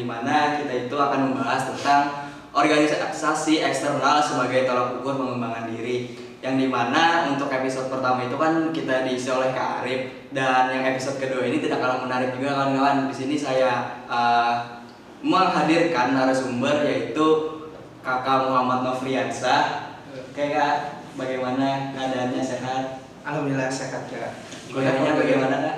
dimana kita itu akan membahas tentang organisasi eksternal sebagai tolak ukur pengembangan diri. Yang dimana untuk episode pertama itu kan kita diisi oleh Kak Arif, dan yang episode kedua ini tidak kalah menarik juga kawan-kawan. Di sini saya menghadirkan narasumber yaitu Kakak Muhammad Nofriansah. Oke Kak, bagaimana keadaannya, sehat? Alhamdulillah sehat Kak. Kuliahnya bagaimana Kak?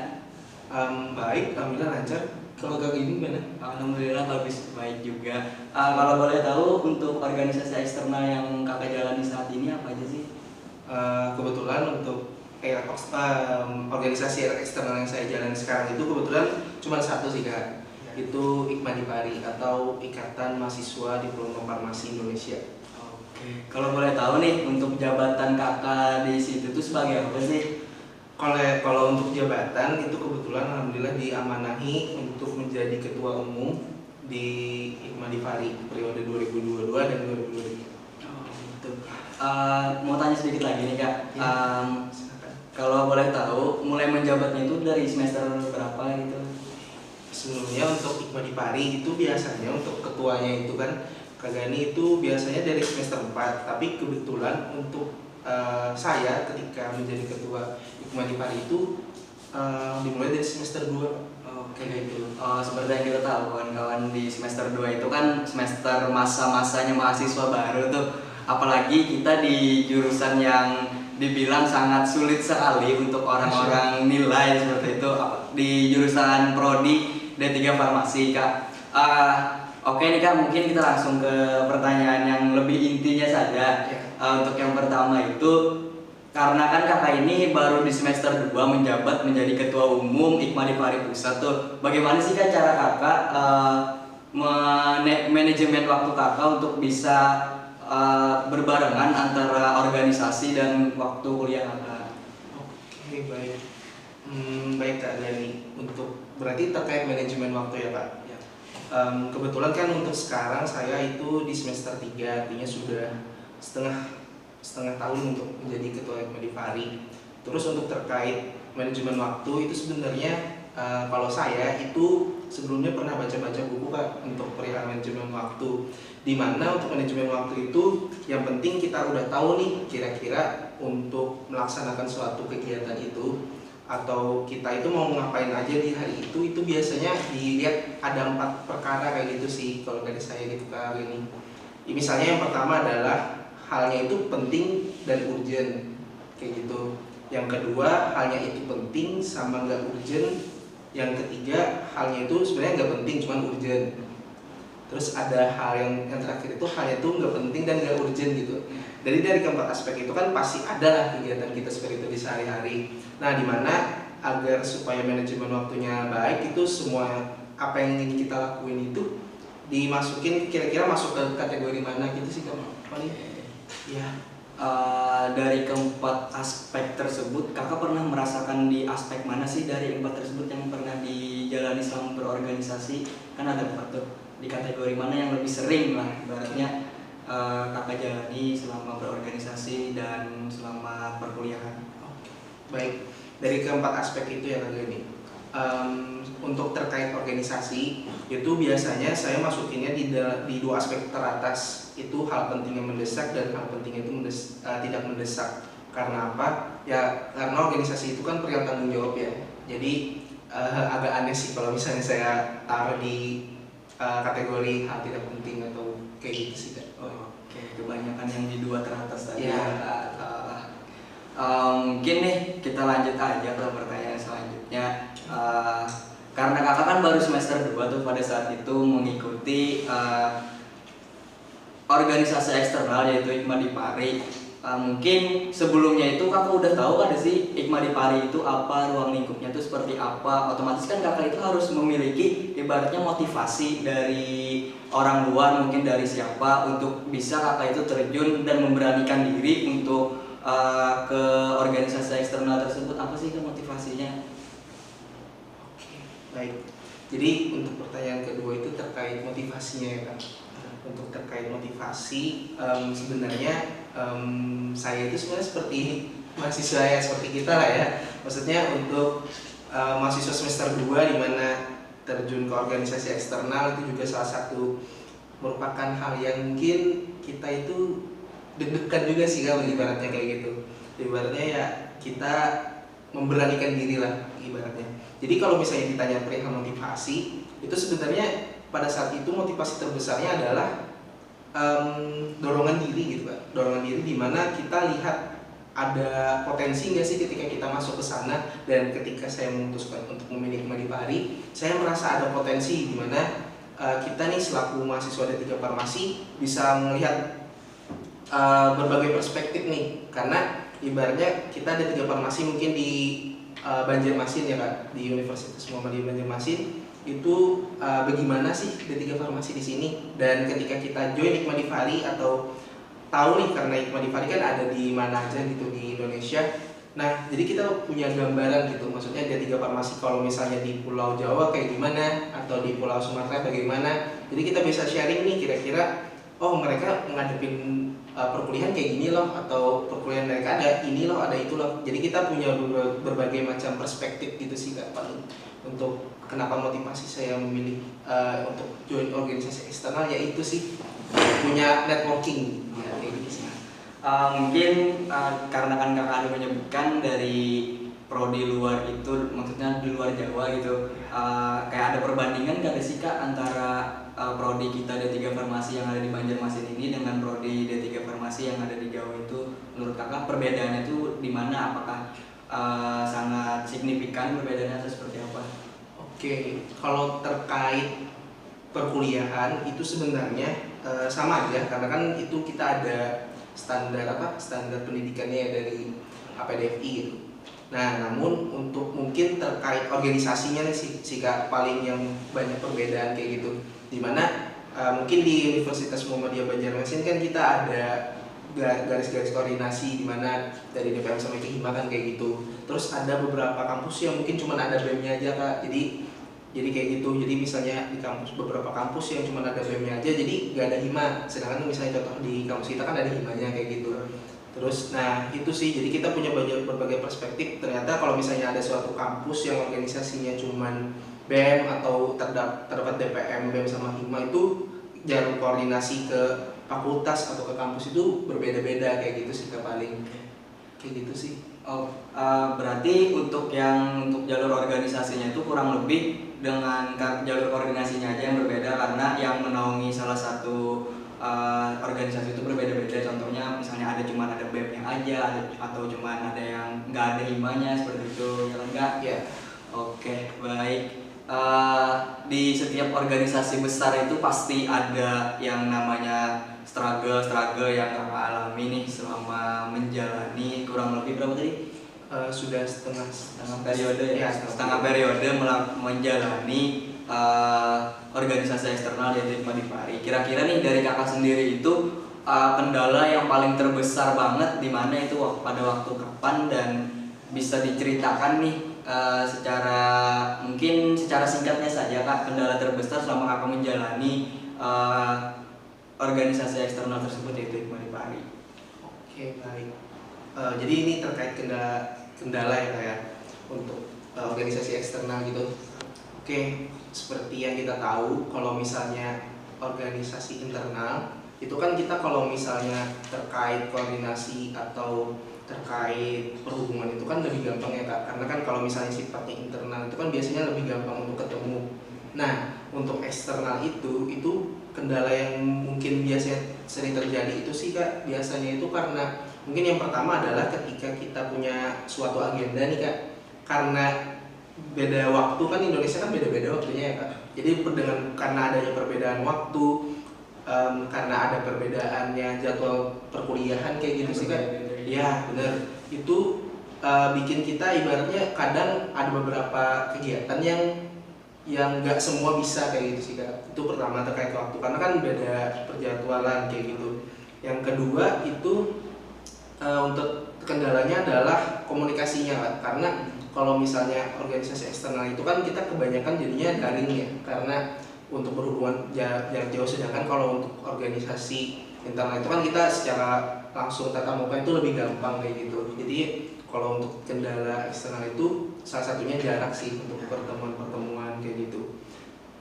Baik, alhamdulillah lancar. Kalau Kak ini gimana? Alhamdulillah bagus, baik juga. Kalau boleh tahu untuk organisasi eksternal yang Kakak jalani saat ini apa aja sih? Kebetulan untuk organisasi eksternal yang saya jalani sekarang itu kebetulan cuma satu sih Kak. Itu IKMA-Dipari atau Ikatan Mahasiswa Diploma Farmasi Indonesia. Oke. Kalau boleh tahu nih untuk jabatan Kakak di situ tuh sebagai apa sih? Kalau untuk jabatan itu kebetulan alhamdulillah diamanahi untuk menjadi ketua umum di IKMA-Dipari periode 2022 dan 2023. Oh gitu. Mau tanya sedikit lagi nih Kak. Ya. Kalau boleh tahu mulai menjabatnya itu dari semester berapa gitu? Sebelumnya untuk IKMA-Dipari itu biasanya untuk ketuanya itu kan Kak Gani itu biasanya dari semester 4, tapi kebetulan untuk saya ketika menjadi ketua IKMA-Dipari itu dimulai dari semester 2. Oke gitu. Seperti yang kita tahu kawan-kawan, di semester 2 itu kan semester masa-masanya mahasiswa baru tuh. Apalagi kita di jurusan yang dibilang sangat sulit sekali untuk orang-orang nilai seperti itu, di jurusan Prodi D3 Farmasi Kak. Oke nih Kak, mungkin kita langsung ke pertanyaan yang lebih intinya saja. Untuk yang pertama itu, karena kan Kakak ini baru di semester 2 menjabat menjadi ketua umum IKMA-Dipari Pusat tuh. Bagaimana sih Kak cara Kakak manajemen waktu Kakak untuk bisa berbarengan antara organisasi dan waktu kuliah Kakak? Oke, baik. Baik Kak Gani, untuk berarti terkait manajemen waktu ya Pak. Kebetulan kan untuk sekarang saya itu di semester 3, artinya sudah setengah tahun untuk menjadi ketua IKMA-Dipari. Terus untuk terkait manajemen waktu itu sebenarnya kalau saya itu sebelumnya pernah baca-baca buku Kak untuk perihal manajemen waktu, di mana untuk manajemen waktu itu yang penting kita udah tahu nih kira-kira untuk melaksanakan suatu kegiatan itu atau kita itu mau ngapain aja di hari itu biasanya dilihat ada 4 perkara kayak gitu sih kalau dari saya gitu Kak ini. Misalnya yang pertama adalah halnya itu penting dan urgent kayak gitu. Yang kedua halnya itu penting sama nggak urgent. Yang ketiga halnya itu sebenarnya nggak penting cuman urgent. Terus ada hal yang terakhir itu halnya itu nggak penting dan nggak urgent gitu. Jadi dari keempat aspek itu kan pasti ada lah kegiatan kita seperti itu di sehari-hari. Nah, dimana agar supaya manajemen waktunya baik itu semua apa yang ingin kita lakuin itu dimasukin kira-kira masuk ke kategori mana gitu sih Kak? Ya. Dari keempat aspek tersebut, Kakak pernah merasakan di aspek mana sih dari 4 tersebut yang pernah dijalani selama berorganisasi? Kan ada 4 tuh. Di kategori mana yang lebih sering lah ibaratnya Kakak jalani selama berorganisasi dan selama perkuliahan? Baik, dari keempat aspek itu ya Kak Gani. Untuk terkait organisasi itu biasanya saya masukinnya di 2 aspek teratas, itu hal penting yang mendesak dan hal penting itu tidak mendesak. Karena apa? Ya karena organisasi itu kan perihal tanggung jawab ya. Jadi agak aneh sih kalau misalnya saya taruh di kategori hal tidak penting atau kayak gitu sih Kak. Oke, kebanyakan yang di 2 teratas tadi. Ya. Mungkin nih kita lanjut aja ke pertanyaan selanjutnya. Karena Kakak kan baru semester 2 tuh pada saat itu mengikuti organisasi eksternal yaitu IKMA-Dipari. Mungkin sebelumnya itu Kakak udah tahu kan sih IKMA-Dipari itu apa, ruang lingkupnya itu seperti apa. Otomatis kan Kakak itu harus memiliki ibaratnya motivasi dari orang luar, mungkin dari siapa, untuk bisa Kakak itu terjun dan memberanikan diri untuk ke organisasi eksternal tersebut. Apa sih motivasinya? Oke, baik. Jadi untuk pertanyaan kedua itu terkait motivasinya ya Kak. Untuk terkait motivasi sebenarnya saya itu sebenarnya seperti mahasiswa ya seperti kita lah ya. Maksudnya untuk mahasiswa semester 2 di mana terjun ke organisasi eksternal itu juga salah satu merupakan hal yang mungkin kita itu deg-degan juga sih kalau ibaratnya kayak gitu. Ibaratnya ya kita memberanikan diri lah ibaratnya. Jadi kalau misalnya ditanya perihal motivasi, itu sebenarnya pada saat itu motivasi terbesarnya adalah dorongan diri gitu Pak. Dorongan diri di mana kita lihat ada potensi nggak sih ketika kita masuk ke sana, dan ketika saya memutuskan untuk memilih Madifari, saya merasa ada potensi di mana kita nih selaku mahasiswa D3 Farmasi bisa melihat berbagai perspektif nih, karena ibaratnya kita D3 Farmasi mungkin di Banjarmasin ya Kak, di Universitas Muhammadiyah Banjarmasin itu bagaimana sih D3 Farmasi di sini, dan ketika kita join Madifari atau tahu nih karena Madifari kan ada di mana aja gitu di Indonesia. Nah, jadi kita punya gambaran gitu, maksudnya D3 Farmasi kalau misalnya di Pulau Jawa kayak gimana, atau di Pulau Sumatera bagaimana. Jadi kita bisa sharing nih kira-kira, oh mereka ngadepin perkuliahan kayak gini loh, atau perkuliahan mereka ada ini loh, ada itu loh. Jadi kita punya berbagai macam perspektif gitu sih Kak, paling untuk kenapa motivasi saya memilih untuk join organisasi eksternal, yaitu sih punya networking ya, kayak gitu sih. Mungkin karena kan kakak ada menyebutkan dari prodi luar itu, maksudnya di luar Jawa gitu, kayak ada perbandingan gak sih Kak antara prodi kita D3 Farmasi yang ada di Banjarmasin ini dengan prodi D3 Farmasi yang ada di Jawa itu, menurut kakak perbedaannya itu di mana? Apakah sangat signifikan perbedaannya atau seperti apa? Oke, kalau terkait perkuliahan itu sebenarnya sama aja, karena kan itu kita ada standar pendidikannya ya dari APDFI gitu. Nah, namun untuk mungkin terkait organisasinya nih sih Kak, paling yang banyak perbedaan kayak gitu. Dimana mungkin di Universitas Muhammadiyah Banjarmasin kan kita ada garis-garis koordinasi dimana dari DPM sampai ke Hima kan kayak gitu. Terus ada beberapa kampus yang mungkin cuma ada BEM-nya aja Kak. Jadi kayak gitu. Jadi misalnya di beberapa kampus yang cuma ada BEM-nya aja, jadi nggak ada Hima. Sedangkan misalnya contoh di kampus kita kan ada Himanya kayak gitu. Terus, nah itu sih. Jadi kita punya berbagai perspektif. Ternyata kalau misalnya ada suatu kampus yang organisasinya cuma BEM atau terdapat DPM, BEM sama Hima, itu jalur koordinasi ke fakultas atau ke kampus itu berbeda-beda kayak gitu sih paling. Kayak gitu sih. Oh, berarti untuk jalur organisasinya itu kurang lebih dengan jalur koordinasinya aja yang berbeda, karena yang menaungi salah satu organisasi itu berbeda-beda. Contohnya misalnya ada BEM-nya aja, atau cuma ada yang nggak ada himanya seperti itu, ya enggak? Ya. Oke, baik. Di setiap organisasi besar itu pasti ada yang namanya struggle yang kakak alami nih selama menjalani kurang lebih berapa tadi? Sudah setengah periode ya, setengah periode menjalani organisasi eksternal di Madifari. Kira-kira nih dari kakak sendiri itu kendala yang paling terbesar banget di mana itu pada waktu kapan, dan bisa diceritakan nih mungkin secara singkatnya saja Kak, kendala terbesar selama kakak menjalani organisasi eksternal tersebut yaitu Madifari. Oke, baik. Jadi ini terkait kendala ya Kak ya, untuk organisasi eksternal gitu. Oke, seperti yang kita tahu, kalau misalnya organisasi internal itu kan kita kalau misalnya terkait koordinasi atau terkait perhubungan itu kan lebih gampang ya Kak, karena kan kalau misalnya sifatnya internal itu kan biasanya lebih gampang untuk ketemu. Nah, untuk eksternal itu kendala yang mungkin biasanya sering terjadi itu sih Kak, biasanya itu karena mungkin yang pertama adalah ketika kita punya suatu agenda nih Kak, karena beda waktu kan, Indonesia kan beda-beda waktunya ya Kak. Jadi karena adanya perbedaan waktu, karena ada perbedaannya jadwal perkuliahan kayak gitu sih Kak. Ya benar, itu bikin kita ibaratnya kadang ada beberapa kegiatan yang nggak semua bisa kayak gitu sih Kak. Itu pertama terkait waktu, karena kan beda perjadwalan kayak gitu. Yang kedua itu untuk kendalanya adalah komunikasinya Kak, karena kalau misalnya organisasi eksternal itu kan kita kebanyakan jadinya daring ya, karena untuk berhubungan jarak jauh, sedangkan kalau untuk organisasi internal itu kan kita secara langsung tatap muka itu lebih gampang kayak gitu. Jadi kalau untuk kendala eksternal itu salah satunya jarak sih, untuk pertemuan-pertemuan kayak gitu.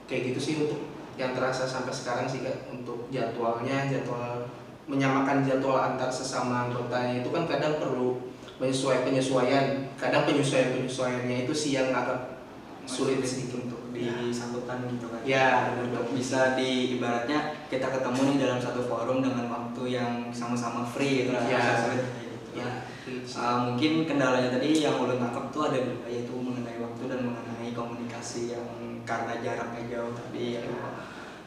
kayak gitu sih untuk yang terasa sampai sekarang sih Kak. Untuk jadwal menyamakan jadwal antar sesama anggotanya itu kan kadang perlu penyesuaian, kadang penyesuaiannya itu sih yang agak sulit sedikit untuk disatukan gitu kan. Ya, untuk bisa ibaratnya kita ketemu nih dalam satu forum dengan waktu yang sama-sama free gitu lah. Ya. Ya. Mungkin kendalanya tadi yang ulun tangkap tuh ada dua, yaitu mengenai waktu dan mengenai komunikasi yang karena jaraknya jauh tadi ya.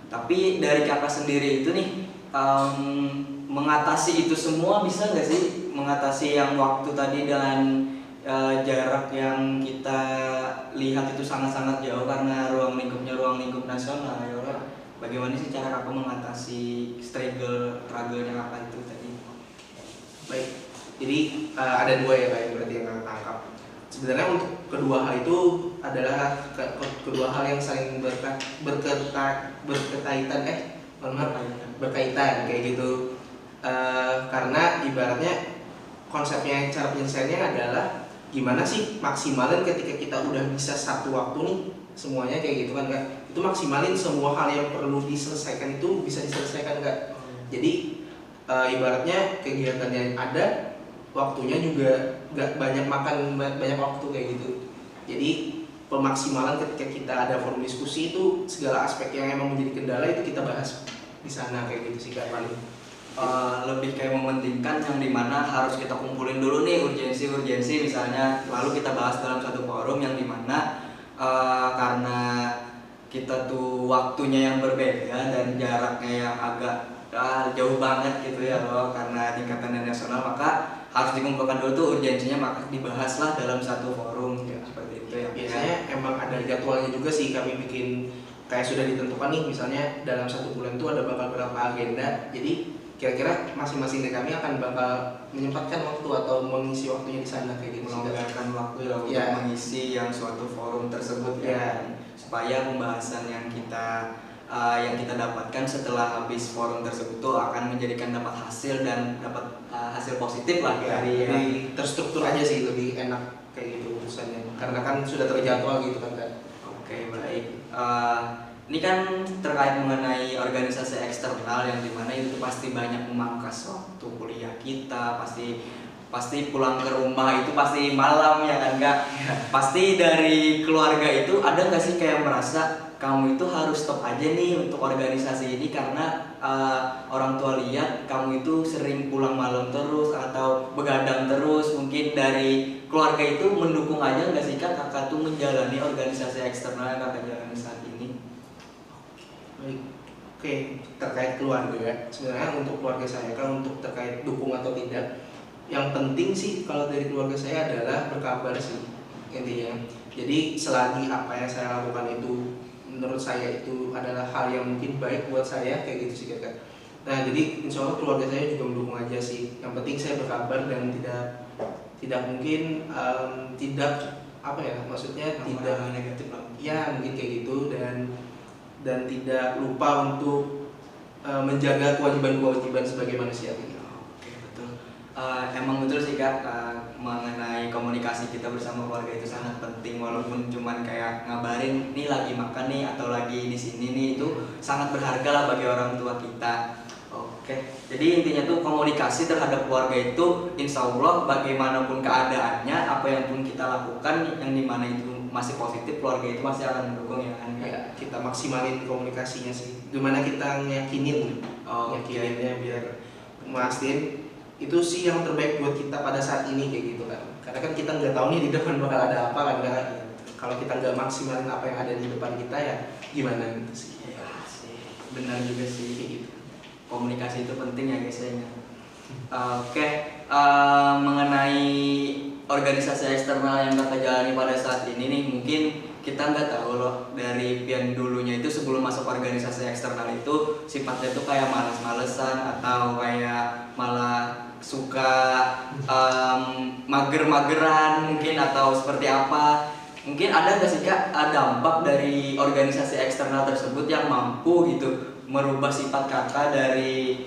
Tapi dari kakak sendiri itu nih mengatasi itu semua bisa nggak sih, mengatasi yang waktu tadi dengan jarak yang kita lihat itu sangat-sangat jauh karena ruang lingkup nasional ya orang. Bagaimana sih cara kakak mengatasi struggle-nya kakak itu tadi? Baik, jadi ada dua ya Kak yang berarti yang kakak tangkap. Sebenarnya untuk kedua hal itu adalah kedua hal yang saling berkaitan kayak gitu. Karena ibaratnya konsepnya cara penyelesaiannya adalah gimana sih maksimalin ketika kita udah bisa satu waktu nih semuanya kayak gitu kan Kak. Itu maksimalin semua hal yang perlu diselesaikan itu bisa diselesaikan Kak. Jadi ibaratnya kegiatan yang ada waktunya juga gak banyak makan banyak waktu kayak gitu. Jadi pemaksimalan ketika kita ada forum diskusi itu segala aspek yang emang menjadi kendala itu kita bahas di sana kayak gitu sih Kak paling. Lebih kayak mementingkan yang dimana harus kita kumpulin dulu nih urgensi misalnya, lalu kita bahas dalam satu forum yang dimana karena kita tuh waktunya yang berbeda dan jaraknya yang agak jauh banget gitu ya loh, karena tingkatan nasional, maka harus dikumpulkan dulu tuh urgensinya, maka dibahaslah dalam satu forum ya, seperti itu ya. Biasanya emang ada jadwalnya juga sih, kami bikin kayak sudah ditentukan nih misalnya dalam satu bulan itu ada bakal berapa agenda, jadi kira-kira masing-masing dari kami akan bakal menyempatkan waktu atau mengisi waktunya di sana kayak gitu. Melonggarkan waktu ya untuk mengisi yang suatu forum tersebut ya, supaya pembahasan yang kita dapatkan setelah habis forum tersebut tuh akan menjadikan dapat hasil dan dapat hasil positif lah ya, dari terstruktur aja sih, lebih enak kayak gitu urusannya karena kan sudah terjadwal gitu kan. Oke, baik. Ini kan terkait mengenai organisasi eksternal yang dimana itu pasti banyak memangkas waktu kuliah kita, pasti pulang ke rumah itu pasti malam ya kan Kak. Pasti dari keluarga itu ada nggak sih kayak merasa kamu itu harus stop aja nih untuk organisasi ini karena orang tua lihat kamu itu sering pulang malam terus atau begadang terus. Mungkin dari keluarga itu mendukung aja nggak sih Kak kakak tuh menjalani organisasi eksternal yang kakak jalani saat ini? Baik, oke, terkait keluarga ya. Sebenarnya untuk keluarga saya kan untuk terkait dukung atau tidak, yang penting sih kalau dari keluarga saya adalah berkabar sih intinya. Jadi selagi apa yang saya lakukan itu menurut saya itu adalah hal yang mungkin baik buat saya kayak gitu sih Kak. Nah jadi insya Allah keluarga saya juga mendukung aja sih. Yang penting saya berkabar dan tidak mungkin tidak apa ya maksudnya tidak negatif lah. Ya mungkin kayak gitu dan tidak lupa untuk menjaga kewajiban-kewajiban sebagai manusia. Oke, betul. Emang betul sih Kak, mengenai komunikasi kita bersama keluarga itu sangat penting, walaupun cuman kayak ngabarin nih lagi makan nih atau lagi di sini nih, itu sangat berharga lah bagi orang tua kita. Oke, jadi intinya tuh komunikasi terhadap keluarga itu insya Allah bagaimanapun keadaannya, apa yang pun kita lakukan yang dimana itu masih positif, keluarga itu masih akan mendukung ya kan? Ya, kita maksimalin komunikasinya sih. Gimana kita ngeyakinin, yakininnya biar mastiin itu sih yang terbaik buat kita pada saat ini kayak gitu kan. Karena kan kita nggak tahu nih di depan bakal ada apa kan. Kalau kita nggak maksimalin apa yang ada di depan kita ya gimana gitu sih. Ya sih, benar juga sih kayak gitu. Komunikasi itu penting ya guys ya. Oke, mengenai organisasi eksternal yang kakak jalani pada saat ini nih, mungkin kita nggak tahu loh dari pian dulunya itu sebelum masuk organisasi eksternal itu sifatnya tuh kayak malas-malesan atau kayak malah suka mager-mageran mungkin atau seperti apa. Mungkin ada nggak sih Kak dampak dari organisasi eksternal tersebut yang mampu gitu merubah sifat kakak dari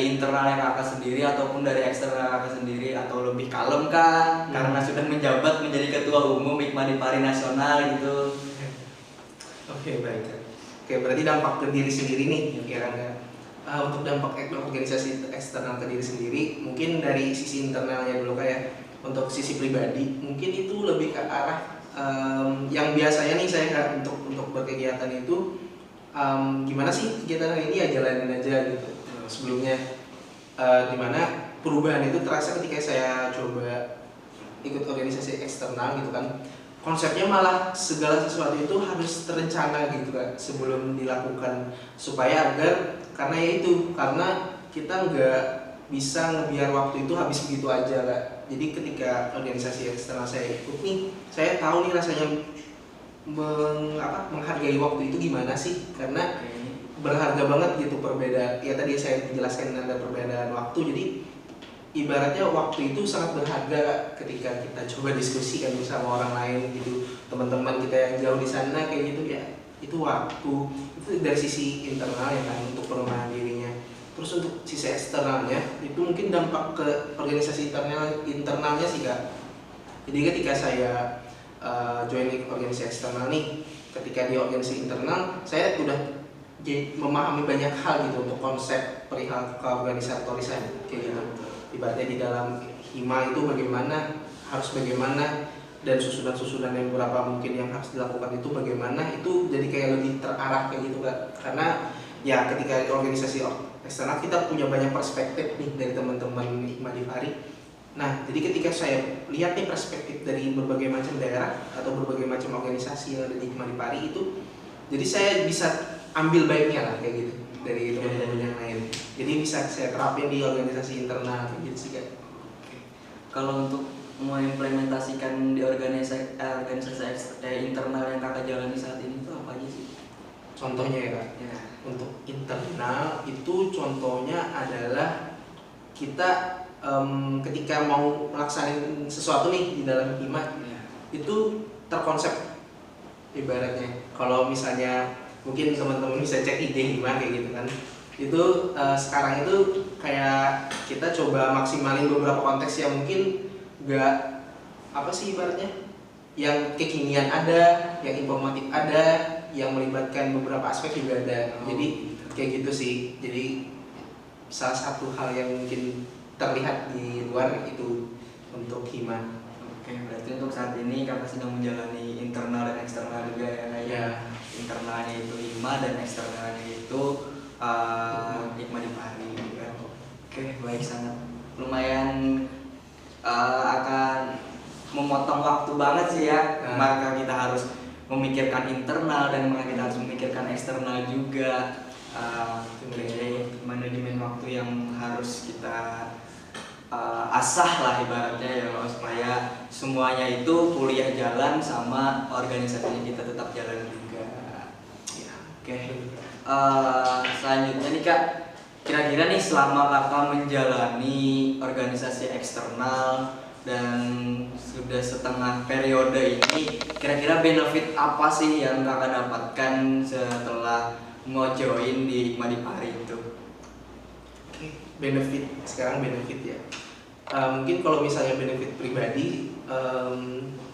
internalnya kakak sendiri ataupun dari eksternal kakak sendiri, atau lebih kalem kah karena sudah menjabat menjadi ketua umum Hikmah Dipari Nasional gitu? Oke, baik. Oke, berarti dampak ke diri sendiri nih, ya kan ya. Untuk dampak organisasi eksternal ke diri sendiri, mungkin dari sisi internalnya dulu kayak untuk sisi pribadi, mungkin itu lebih ke arah yang biasanya nih saya untuk berkegiatan itu gimana sih kegiatan hari ini ya jalanin aja gitu. Sebelumnya dimana perubahan itu terasa ketika saya coba ikut organisasi eksternal gitu kan, konsepnya malah segala sesuatu itu harus terencana gitu kan sebelum dilakukan, supaya agar karena kita nggak bisa ngebiar waktu itu habis begitu aja Kak. Jadi ketika organisasi eksternal saya ikut nih, saya tahu nih rasanya menghargai waktu itu gimana sih, karena berharga banget gitu perbedaan. Ya tadi saya jelaskan ada perbedaan waktu, jadi ibaratnya waktu itu sangat berharga Kak, ketika kita coba diskusi kan bersama orang lain gitu, teman-teman kita yang jauh di sana kayak gitu ya, itu waktu itu dari sisi internal ya kan untuk pengembangan dirinya. Terus untuk sisi eksternalnya itu mungkin dampak ke organisasi internalnya sih Kak. Jadi ketika saya join organisasi eksternal nih, ketika di organisasi internal saya udah memahami banyak hal gitu untuk konsep perihal keorganisatorisasi kayak gitu. Ibaratnya di dalam hima itu harus bagaimana, dan susunan-susunan yang berapa mungkin yang harus dilakukan itu bagaimana, itu jadi kayak lebih terarah kayak gitu Kak. Karena ya ketika organisasi eksternal kita punya banyak perspektif nih dari teman-teman Hikmah di Pari. Nah, jadi ketika saya lihat nih perspektif dari berbagai macam daerah atau berbagai macam organisasi yang ada di Hikmah di Pari itu, jadi saya bisa ambil baiknya lah kayak gitu dari teman-teman yang lain. Jadi bisa saya terapin di organisasi internal kayak gitu sih Kak. Kalau untuk mengimplementasikan di organisasi internal yang kakak jalani saat ini itu apa aja sih? Contohnya ya Kak, Ya. untuk internal itu contohnya adalah kita ketika mau melaksanakan sesuatu nih di dalam hima itu terkonsep. Ibaratnya kalau misalnya mungkin teman-teman bisa cek IG hima kayak gitu kan, itu sekarang itu kayak kita coba maksimalin beberapa konteks yang mungkin gak ibaratnya yang kekinian ada, yang informatif ada, yang melibatkan beberapa aspek juga ada. Jadi kayak gitu sih. Jadi salah satu hal yang mungkin terlihat di luar itu untuk hima. Oke, berarti untuk saat ini kakak sedang menjalani internal dan eksternal juga ya? Ya. Internalnya itu hima dan eksternalnya itu Hikmah di Pari juga. Oke, baik, sangat lumayan akan memotong waktu banget sih ya. Maka kita harus memikirkan internal dan maka kita harus memikirkan eksternal juga. Manajemen waktu yang harus kita asah lah ibaratnya ya, supaya semuanya itu kuliah jalan sama organisasinya kita tetap jalan juga. Ya, oke. Selanjutnya nih Kak, kira-kira nih selama kakak menjalani organisasi eksternal dan sudah setengah periode ini, kira-kira benefit apa sih yang kakak dapatkan setelah mau join di Hikmah di Pari itu? Benefit ya. Mungkin kalau misalnya benefit pribadi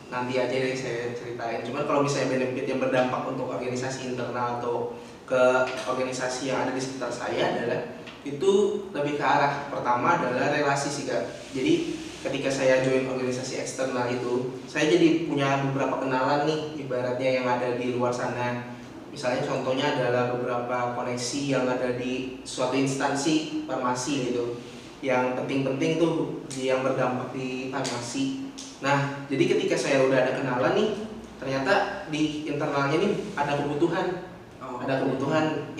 nanti aja deh saya ceritain. Cuman kalau misalnya benefit yang berdampak untuk organisasi internal atau ke organisasi yang ada di sekitar saya adalah itu lebih ke arah pertama adalah relasi sih Kak. Jadi ketika saya join organisasi eksternal itu, saya jadi punya beberapa kenalan nih ibaratnya yang ada di luar sana. Misalnya contohnya adalah beberapa koneksi yang ada di suatu instansi farmasi gitu, yang penting-penting tuh yang berdampak di farmasi. Nah, jadi ketika saya udah ada kenalan nih, ternyata di internalnya nih ada kebutuhan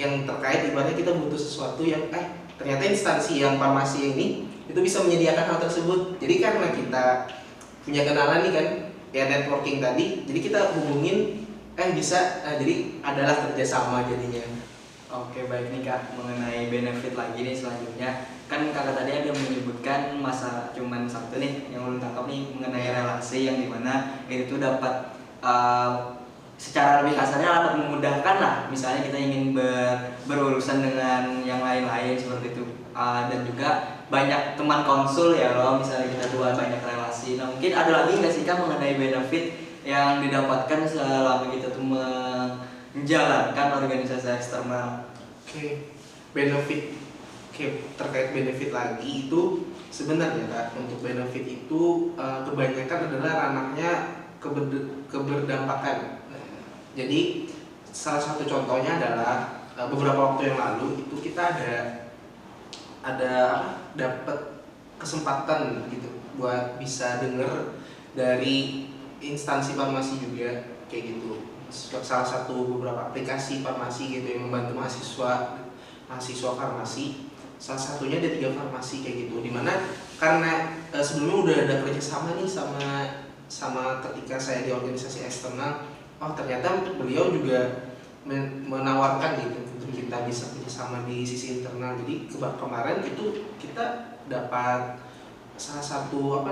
yang terkait ibaratnya kita butuh sesuatu yang ternyata instansi yang farmasi ini itu bisa menyediakan hal tersebut. Jadi karena kita punya kenalan nih kan, ya networking tadi, jadi kita hubungin bisa, jadi adalah kerjasama jadinya. Oke, baik nih Kak, mengenai benefit lagi nih selanjutnya. Kan kakak tadi ada menyebutkan masa cuman satu nih yang belum tangkap nih mengenai relasi yang dimana itu dapat secara lebih kasarnya dapat memudahkan lah, misalnya kita ingin berurusan dengan yang lain-lain seperti itu, dan juga banyak teman konsul ya loh, misalnya kita buat banyak relasi. Nah, mungkin ada lagi nggak sih Kak mengenai benefit yang didapatkan selama kita tuh menjalankan organisasi eksternal. Oke, benefit. Oke, terkait benefit lagi itu sebenarnya Kak, untuk benefit itu kebanyakan adalah ranahnya keberdampakan. Jadi salah satu contohnya adalah beberapa waktu yang lalu itu kita ada dapat kesempatan gitu buat bisa denger dari instansi farmasi juga kayak gitu. Salah satu beberapa aplikasi farmasi gitu yang membantu mahasiswa farmasi. Salah satunya ada 3 farmasi kayak gitu. Dimana karena sebelumnya udah ada kerjasama nih sama ketika saya di organisasi eksternal. Oh ternyata beliau juga menawarkan gitu untuk kita bisa kerjasama di sisi internal. Jadi kemarin itu kita dapat salah satu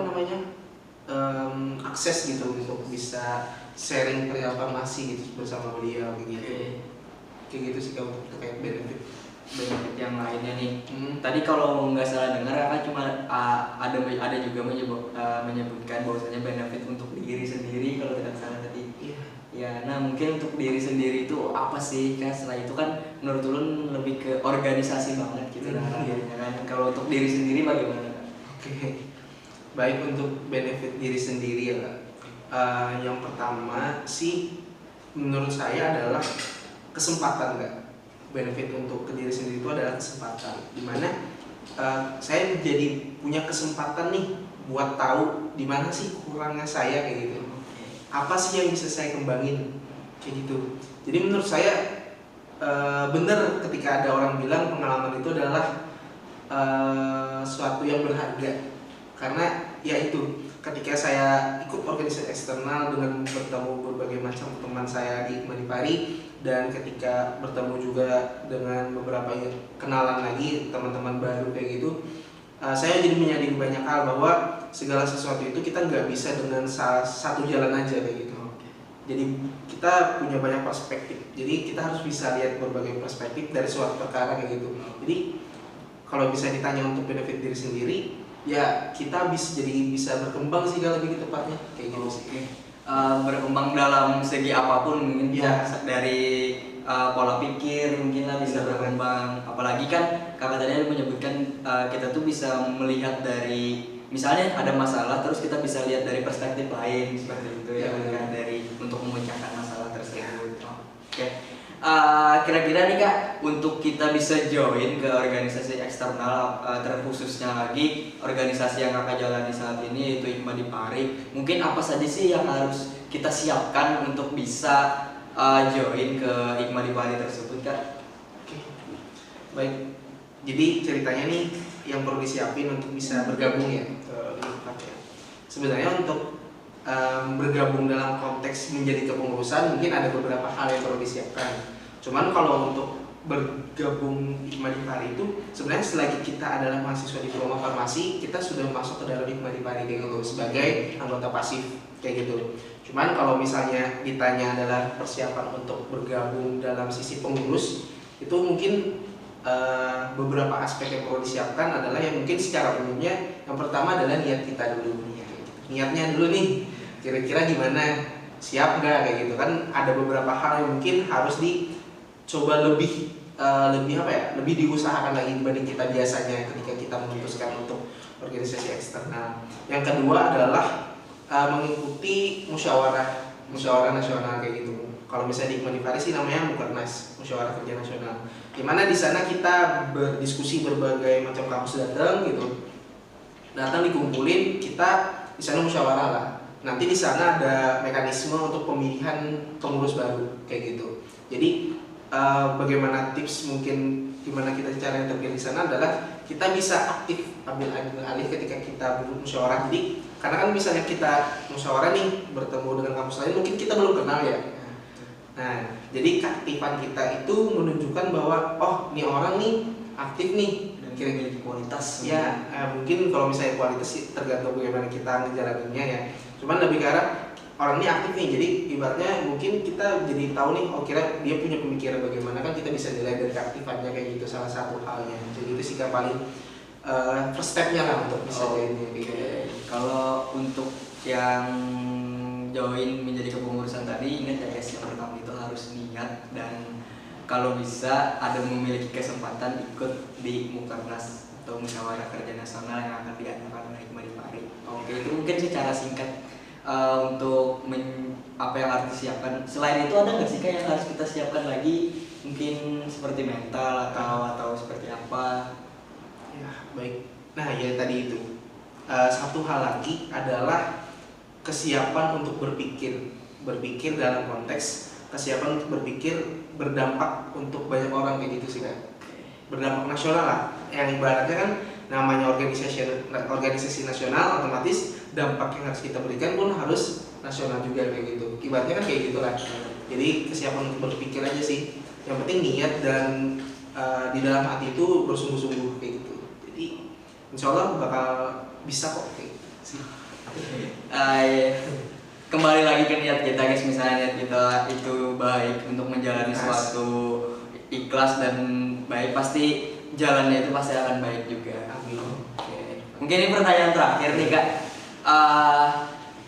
akses gitu untuk bisa sharing perihal farmasi gitu bersama beliau kayak gitu. Kayak gitu sih kalau untuk terkait benefit Yang lainnya nih, tadi kalau nggak salah dengar kan cuma ada juga menyebutkan bahwasanya benefit untuk diri sendiri kalau tidak salah tadi. Iya. Ya, nah mungkin untuk diri sendiri itu apa sih kan? Setelah itu kan menurut Ulun lebih ke organisasi banget gitu Iya. kan. Kalau untuk diri sendiri bagaimana? Oke. Baik, untuk benefit diri sendiri ya Kak. Yang pertama sih menurut saya adalah kesempatan Kak. Benefit untuk ke diri sendiri itu adalah kesempatan. Dimana saya jadi punya kesempatan nih buat tahu di mana sih kurangnya saya kayak gitu. Apa sih yang bisa saya kembangin kayak gitu. Jadi menurut saya benar ketika ada orang bilang pengalaman itu adalah suatu yang berharga. Karena ya itu, ketika saya ikut organisasi eksternal dengan bertemu berbagai macam teman saya di Madipari, dan ketika bertemu juga dengan beberapa kenalan lagi teman-teman baru kayak gitu, saya jadi menyadari banyak hal bahwa segala sesuatu itu kita nggak bisa dengan satu jalan aja kayak gitu. Jadi kita punya banyak perspektif. Jadi kita harus bisa lihat berbagai perspektif dari suatu perkara kayak gitu. Jadi kalau bisa ditanya untuk benefit diri sendiri, ya kita bisa berkembang sih kalau lebih tepatnya kayak gitu sih. Berkembang dalam segi apapun mungkin Ya. dari pola pikir mungkin lah bisa berkembang. Apalagi kan kakak tadi ada menyebutkan kita tuh bisa melihat dari misalnya ada masalah terus kita bisa lihat dari perspektif lain seperti itu ya kan, dari untuk memecahkan masalah tersebut. Oke. Kira-kira nih Kak, untuk kita bisa join ke organisasi eksternal, terkhususnya lagi organisasi yang Kakak jalani saat ini yaitu Hikmah Dipari, mungkin apa saja sih yang harus kita siapkan untuk bisa join ke Hikmah Dipari tersebut Kak? Oke. Baik. Jadi ceritanya nih yang perlu disiapin untuk bisa bergabung ya ke Hikmah ya. Sebenarnya untuk bergabung dalam konteks menjadi kepengurusan mungkin ada beberapa hal yang perlu disiapkan. Cuman kalau untuk bergabung Hikmah Dipari itu sebenarnya selagi kita adalah mahasiswa diploma farmasi, kita sudah masuk ke dalam Hikmah Dipari kayak gitu sebagai anggota pasif kayak gitu. Cuman kalau misalnya ditanya adalah persiapan untuk bergabung dalam sisi pengurus, itu mungkin beberapa aspek yang perlu disiapkan adalah yang mungkin secara umumnya yang pertama adalah niat kita dulu. Niatnya dulu nih, kira-kira gimana, siap nggak kayak gitu kan. Ada beberapa hal yang mungkin harus dicoba lebih diusahakan lagi dibanding kita biasanya ketika kita memutuskan untuk organisasi eksternal. Yang kedua adalah mengikuti musyawarah nasional kayak gitu. Kalau misalnya di Hikmah Dipari sih namanya Mukernas, musyawarah kerja nasional. Dimana di sana kita berdiskusi berbagai macam kampus datang dikumpulin, kita di sana musyawarah lah. Nanti di sana ada mekanisme untuk pemilihan pengurus baru kayak gitu. Jadi bagaimana tips mungkin gimana kita cara yang terpilih di sana adalah kita bisa aktif ambil alih ketika kita bermusyawarah. Jadi karena kan misalnya kita musyawarah nih bertemu dengan kampus lain mungkin kita belum kenal ya. Nah, jadi keaktifan kita itu menunjukkan bahwa oh ini orang nih aktif nih, Kira-kira kualitas ya mungkin kalau misalnya kualitas sih tergantung bagaimana kita ngejalaninnya ya. Cuman lebih ke arah orang ini aktif nih, jadi ibaratnya mungkin kita jadi tahu nih oh kira dia punya pemikiran bagaimana, kan kita bisa nilai dari keaktifannya kayak gitu, salah satu halnya. Jadi itu sih paling first stepnya lah untuk bisa join gitu. Kalau untuk yang join menjadi kepengurusan tadi, ingat ya guys, yang pertama itu harus harus niat dan kalau bisa ada memiliki kesempatan ikut di Mukernas atau musyawarah kerja nasional yang akan diadakan oleh Hikmah di Pari. Oke, itu mungkin secara singkat untuk apa yang harus disiapkan. Selain itu ada nggak sih Kak yang harus kita siapkan lagi? Mungkin seperti mental atau seperti apa? Ya, baik. Nah, ya tadi itu. Satu hal lagi adalah kesiapan untuk berpikir. Berpikir dalam konteks kesiapan untuk berpikir berdampak untuk banyak orang kayak gitu sih Kak. Berdampak nasional lah. Yang ibaratnya kan namanya organisasi nasional, otomatis dampak yang harus kita berikan pun harus nasional juga kayak gitu. Ibaratnya kan kayak gitulah. Jadi kesiapan untuk berpikir aja sih. Yang penting niat dan di dalam hati itu bersungguh-sungguh kayak gitu. Jadi insya Allah bakal bisa kok kayak gitu sih. Kembali lagi ke niat kita guys, misalnya niat kita itu baik untuk menjalani suatu ikhlas dan baik, pasti jalannya itu pasti akan baik juga. Amin. Oke. Mungkin ini pertanyaan terakhir nih Kak.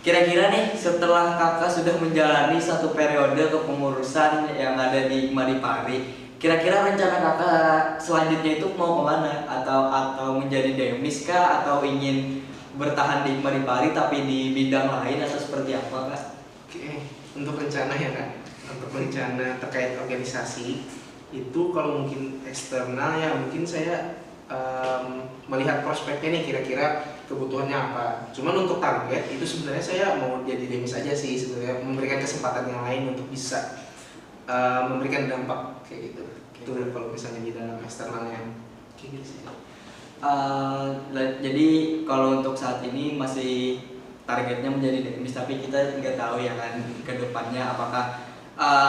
Kira-kira nih setelah Kakak sudah menjalani satu periode kepengurusan yang ada di Hikmah di Pari, kira-kira rencana Kakak selanjutnya itu mau kemana? Atau menjadi demis kah? Atau ingin bertahan di Hikmah di Pari tapi di bidang lain atau seperti apa Kak? Oke, untuk rencana ya Kak, untuk rencana terkait organisasi itu kalau mungkin eksternal ya mungkin saya melihat prospeknya nih kira-kira kebutuhannya apa. Cuman untuk target itu sebenarnya saya mau jadi demis aja sih sebenarnya, memberikan kesempatan yang lain untuk bisa memberikan dampak kayak gitu. Itu kalau misalnya di dalam eksternalnya kayak gitu sih. Jadi kalau untuk saat ini masih targetnya menjadi demis, tapi kita nggak tahu ya kan ke depannya apakah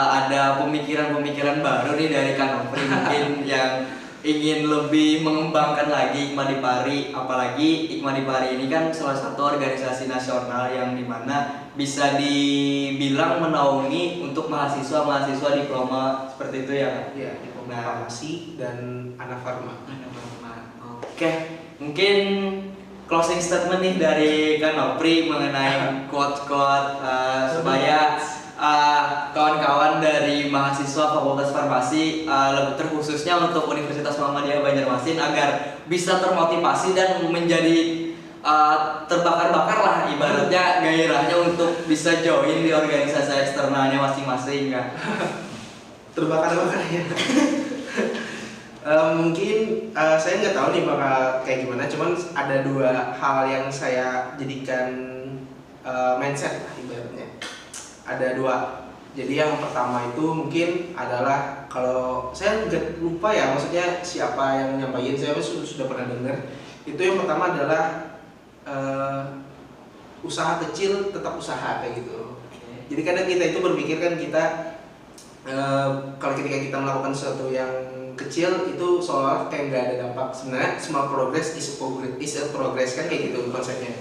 ada pemikiran-pemikiran baru nih dari Kak Nofri mungkin yang ingin lebih mengembangkan lagi Hikmah di Pari. Apalagi Hikmah di Pari ini kan salah satu organisasi nasional yang dimana bisa dibilang menaungi untuk mahasiswa diploma seperti itu ya Kak? Iya, diploma farmasi dan anak farma. Oke, mungkin closing statement nih dari Kak Nofri mengenai quote-quote supaya kawan-kawan dari mahasiswa Fakultas Farmasi lebih terkhususnya untuk Universitas Muhammadiyah Banjarmasin agar bisa termotivasi dan menjadi terbakar-bakar lah ibaratnya gairahnya untuk bisa join di organisasi eksternalnya masing-masing kan. Terbakar-bakar ya. Mungkin saya nggak tahu nih bakal kayak gimana, cuman ada dua hal yang saya jadikan mindset lah ibaratnya. Ada dua. Jadi yang pertama itu mungkin adalah kalau saya nggak lupa ya, maksudnya siapa yang nyampaikan, saya sudah pernah dengar. Itu yang pertama adalah usaha kecil tetap usaha kayak gitu. Jadi kadang kita itu berpikir kan kita kalau ketika kita melakukan sesuatu yang kecil itu seolah kayak nggak ada dampak. Sebenarnya small progress is a progress kan kayak gitu konsepnya.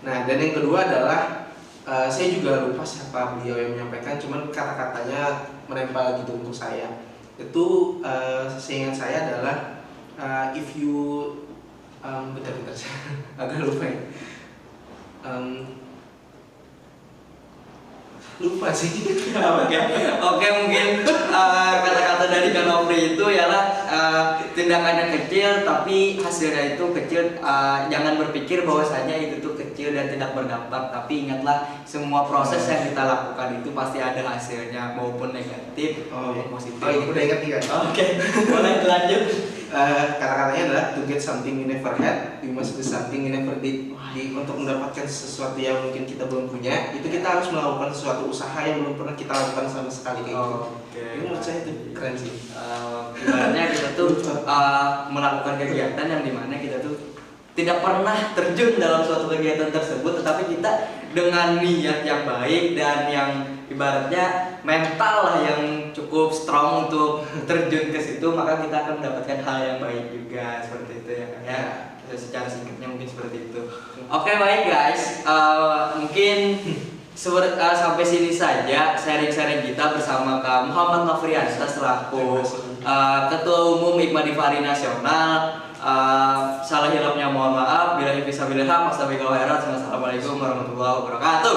Nah dan yang kedua adalah saya juga lupa siapa beliau yang menyampaikan, cuman kata-katanya menempel gitu untuk saya. Itu seingat saya adalah if you bentar saya agak lupa ya. Lupa sih. Oke, mungkin kata-kata dari Kak Nofri itu ialah tindakannya kecil tapi hasilnya itu kecil. Jangan berpikir bahwasanya itu tuh kecil dan tidak berdampak, tapi ingatlah semua proses yang kita lakukan itu pasti ada hasilnya maupun negatif maupun positif. Oh, udah ingat ya? Oke, boleh lanjut. Kata-katanya adalah to get something you never had, you must do something you never did. Untuk mendapatkan sesuatu yang mungkin kita belum punya, itu kita harus melakukan sesuatu usaha yang belum pernah kita lakukan sama sekali kayak gitu. Ini menurut saya itu keren sih. Ibaratnya kita tuh melakukan kegiatan yang dimana kita tuh tidak pernah terjun dalam suatu kegiatan tersebut, tetapi kita dengan niat yang baik dan yang ibaratnya mental lah yang cukup strong untuk terjun ke situ, maka kita akan mendapatkan hal yang baik juga seperti itu ya kan ya. Secara singkatnya mungkin seperti itu. Oke, baik guys, mungkin sampai sini saja sharing-sharing kita bersama Kak Muhammad Nofriansyah selaku Ketua Umum Hikmah di Pari Nasional. Salah hilapnya mohon maaf. Bila bisa bila hak, wassalamualaikum warahmatullahi wabarakatuh.